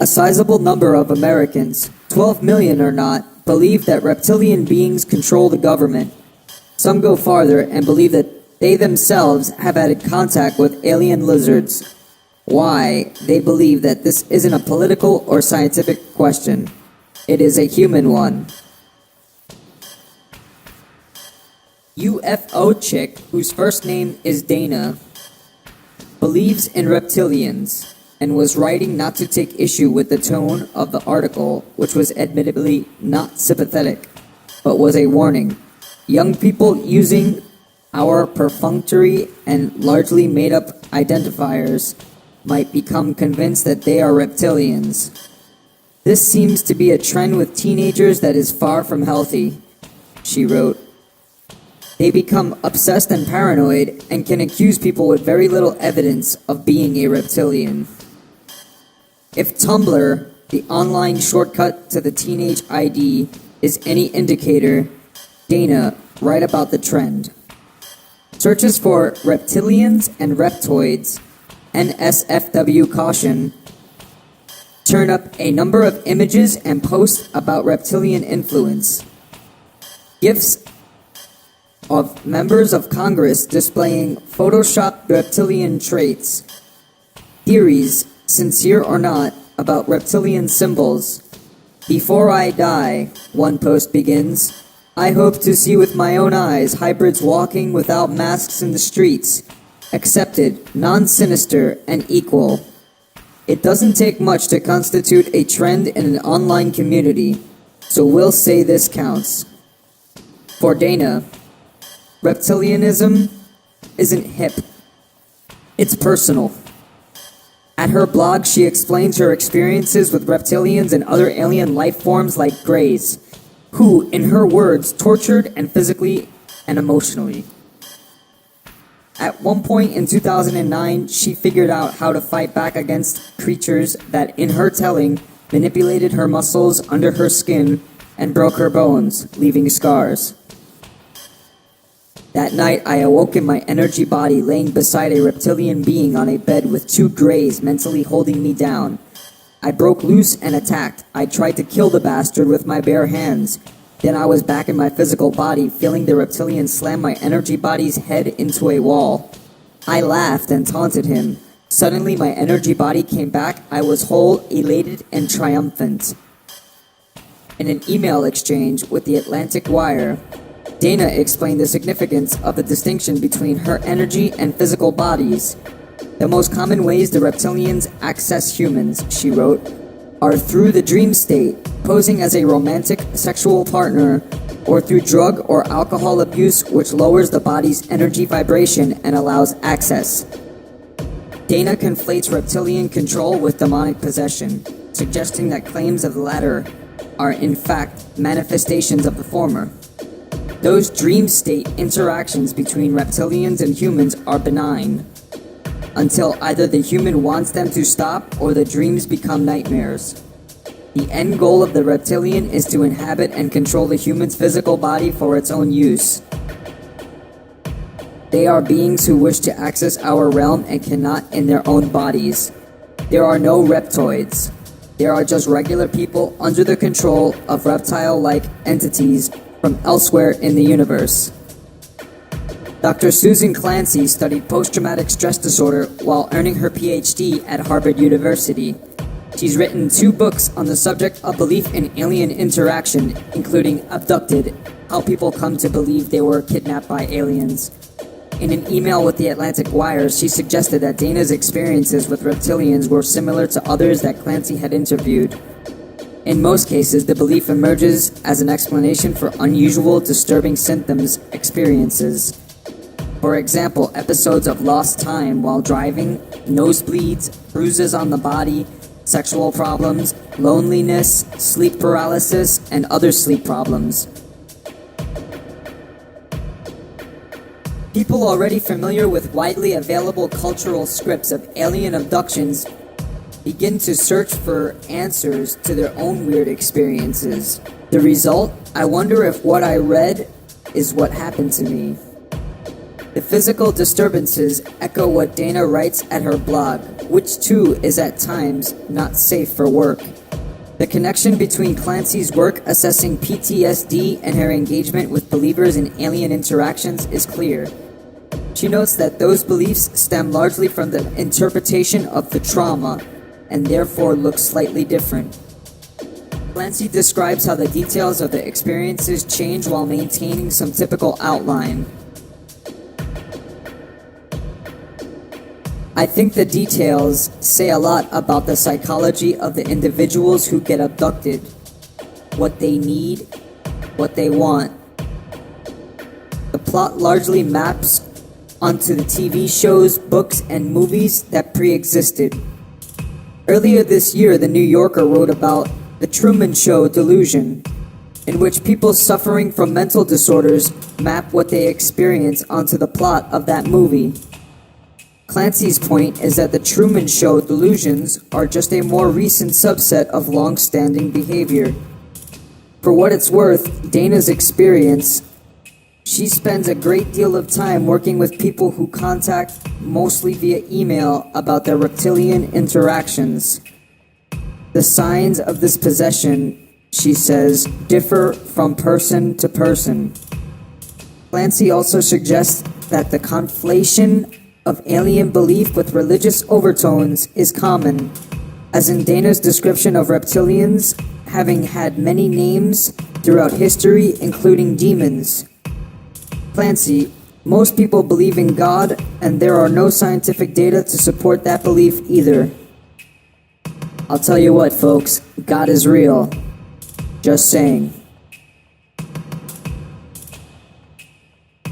A sizable number of Americans, 12 million or not, believe that reptilian beings control the government. Some go farther and believe that they themselves have had contact with alien lizards. Why? They believe that this isn't a political or scientific question. It is a human one. UFO chick, whose first name is Dana, believes in reptilians and was writing not to take issue with the tone of the article, which was admittedly not sympathetic, but was a warning. Young people using our perfunctory and largely made-up identifiers might become convinced that they are reptilians. This seems to be a trend with teenagers that is far from healthy, she wrote. They become obsessed and paranoid and can accuse people with very little evidence of being a reptilian. If Tumblr, the online shortcut to the teenage ID, is any indicator, Dana, write about the trend. Searches for reptilians and reptoids, NSFW caution, turn up a number of images and posts about reptilian influence. GIFs of members of Congress displaying photoshopped reptilian traits. Theories, sincere or not, about reptilian symbols. Before I die, one post begins, I hope to see with my own eyes hybrids walking without masks in the streets. Accepted, non-sinister, and equal. It doesn't take much to constitute a trend in an online community, so we'll say this counts. For Dana, reptilianism isn't hip. It's personal. At her blog, she explains her experiences with reptilians and other alien life forms like Greys, who, in her words, tortured and physically and emotionally. At one point in 2009, she figured out how to fight back against creatures that, in her telling, manipulated her muscles under her skin and broke her bones, leaving scars. That night, I awoke in my energy body laying beside a reptilian being on a bed with two Greys mentally holding me down. I broke loose and attacked. I tried to kill the bastard with my bare hands. Then I was back in my physical body, feeling the reptilian slam my energy body's head into a wall. I laughed and taunted him. Suddenly, my energy body came back. I was whole, elated, and triumphant. In an email exchange with the Atlantic Wire, Dana explained the significance of the distinction between her energy and physical bodies. The most common ways the reptilians access humans, she wrote, are through the dream state, posing as a romantic sexual partner, or through drug or alcohol abuse, which lowers the body's energy vibration and allows access. Dana conflates reptilian control with demonic possession, suggesting that claims of the latter are in fact manifestations of the former. Those dream state interactions between reptilians and humans are benign, until either the human wants them to stop or the dreams become nightmares. The end goal of the reptilian is to inhabit and control the human's physical body for its own use. They are beings who wish to access our realm and cannot in their own bodies. There are no reptoids. There are just regular people under the control of reptile-like entities from elsewhere in the universe. Dr. Susan Clancy studied post-traumatic stress disorder while earning her PhD at Harvard University. She's written 2 books on the subject of belief in alien interaction, including Abducted, How People Come to Believe They Were Kidnapped by Aliens. In an email with the Atlantic Wire, she suggested that Dana's experiences with reptilians were similar to others that Clancy had interviewed. In most cases, the belief emerges as an explanation for unusual, disturbing symptoms experiences. For example, episodes of lost time while driving, nosebleeds, bruises on the body, sexual problems, loneliness, sleep paralysis, and other sleep problems. People already familiar with widely available cultural scripts of alien abductions begin to search for answers to their own weird experiences. The result? I wonder if what I read is what happened to me. The physical disturbances echo what Dana writes at her blog, which too is at times not safe for work. The connection between Clancy's work assessing PTSD and her engagement with believers in alien interactions is clear. She notes that those beliefs stem largely from the interpretation of the trauma and therefore look slightly different. Clancy describes how the details of the experiences change while maintaining some typical outline. I think the details say a lot about the psychology of the individuals who get abducted, what they need, what they want. The plot largely maps onto the TV shows, books, and movies that pre-existed. Earlier this year, The New Yorker wrote about The Truman Show delusion, in which people suffering from mental disorders map what they experience onto the plot of that movie. Clancy's point is that the Truman Show delusions are just a more recent subset of long-standing behavior. For what it's worth, Dana's experience, she spends a great deal of time working with people who contact, mostly via email, about their reptilian interactions. The signs of this possession, she says, differ from person to person. Clancy also suggests that the conflation of alien belief with religious overtones is common, as in Dana's description of reptilians having had many names throughout history, including demons. Clancy, most people believe in God, and there are no scientific data to support that belief either. I'll tell you what, folks, God is real. Just saying.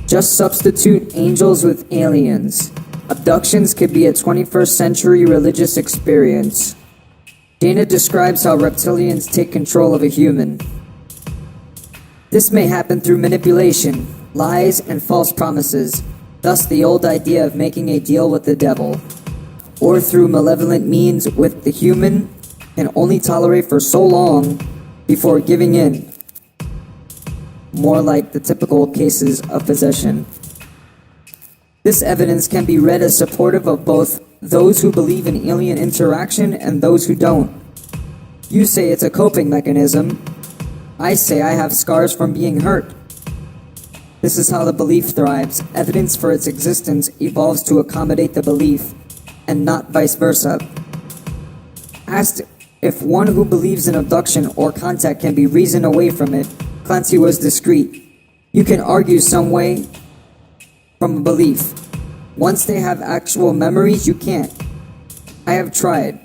Just substitute angels with aliens. Abductions could be a 21st century religious experience. Dana describes how reptilians take control of a human. This may happen through manipulation, lies, and false promises, thus the old idea of making a deal with the devil, or through malevolent means with the human can only tolerate for so long before giving in. More like the typical cases of possession. This evidence can be read as supportive of both those who believe in alien interaction and those who don't. You say it's a coping mechanism. I say I have scars from being hurt. This is how the belief thrives. Evidence for its existence evolves to accommodate the belief, and not vice versa. Asked if one who believes in abduction or contact can be reasoned away from it, Clancy was discreet. You can argue some way from a belief. Once they have actual memories, you can't. I have tried.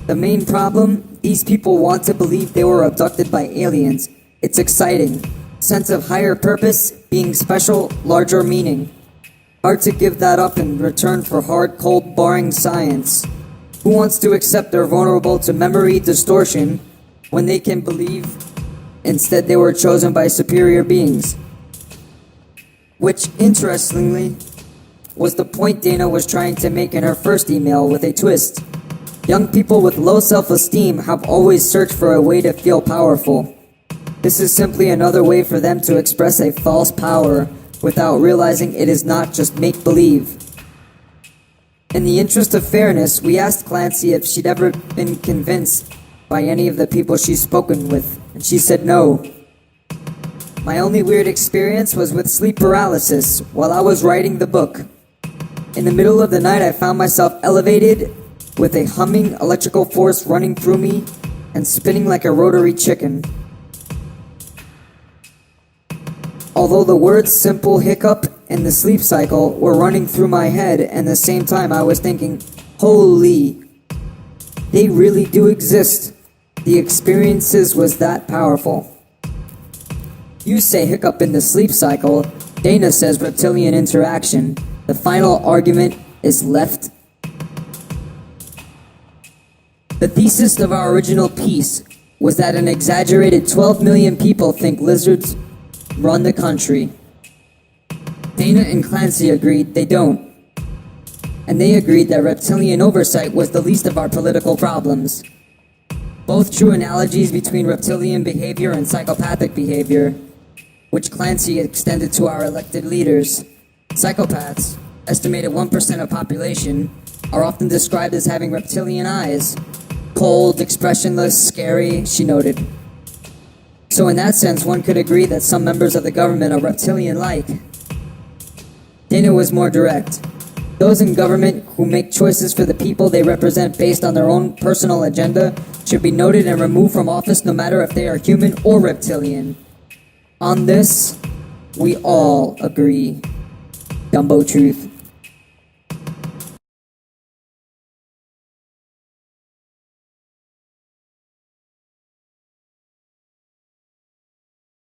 The main problem, these people want to believe they were abducted by aliens. It's exciting. Sense of higher purpose, being special, larger meaning. Hard to give that up in return for hard, cold, boring science. Who wants to accept they're vulnerable to memory distortion when they can believe instead they were chosen by superior beings? Which, interestingly, was the point Dana was trying to make in her first email with a twist. Young people with low self-esteem have always searched for a way to feel powerful. This is simply another way for them to express a false power without realizing it is not just make-believe. In the interest of fairness, we asked Clancy if she'd ever been convinced by any of the people she's spoken with, and she said no. My only weird experience was with sleep paralysis while I was writing the book. In the middle of the night, I found myself elevated with a humming electrical force running through me and spinning like a rotary chicken. Although the words simple hiccup and the sleep cycle were running through my head, and at the same time I was thinking, holy, they really do exist. The experiences was that powerful. You say hiccup in the sleep cycle, Dana says reptilian interaction. The final argument is left. The thesis of our original piece was that an exaggerated 12 million people think lizards run the country. Dana and Clancy agreed they don't. And they agreed that reptilian oversight was the least of our political problems. Both true analogies between reptilian behavior and psychopathic behavior. which Clancy extended to our elected leaders. Psychopaths, estimated 1% of population, are often described as having reptilian eyes. Cold, expressionless, scary, she noted. So in that sense, one could agree that some members of the government are reptilian-like. Dana was more direct. Those in government who make choices for the people they represent based on their own personal agenda should be noted and removed from office no matter if they are human or reptilian. On this, we all agree. Dumbo truth.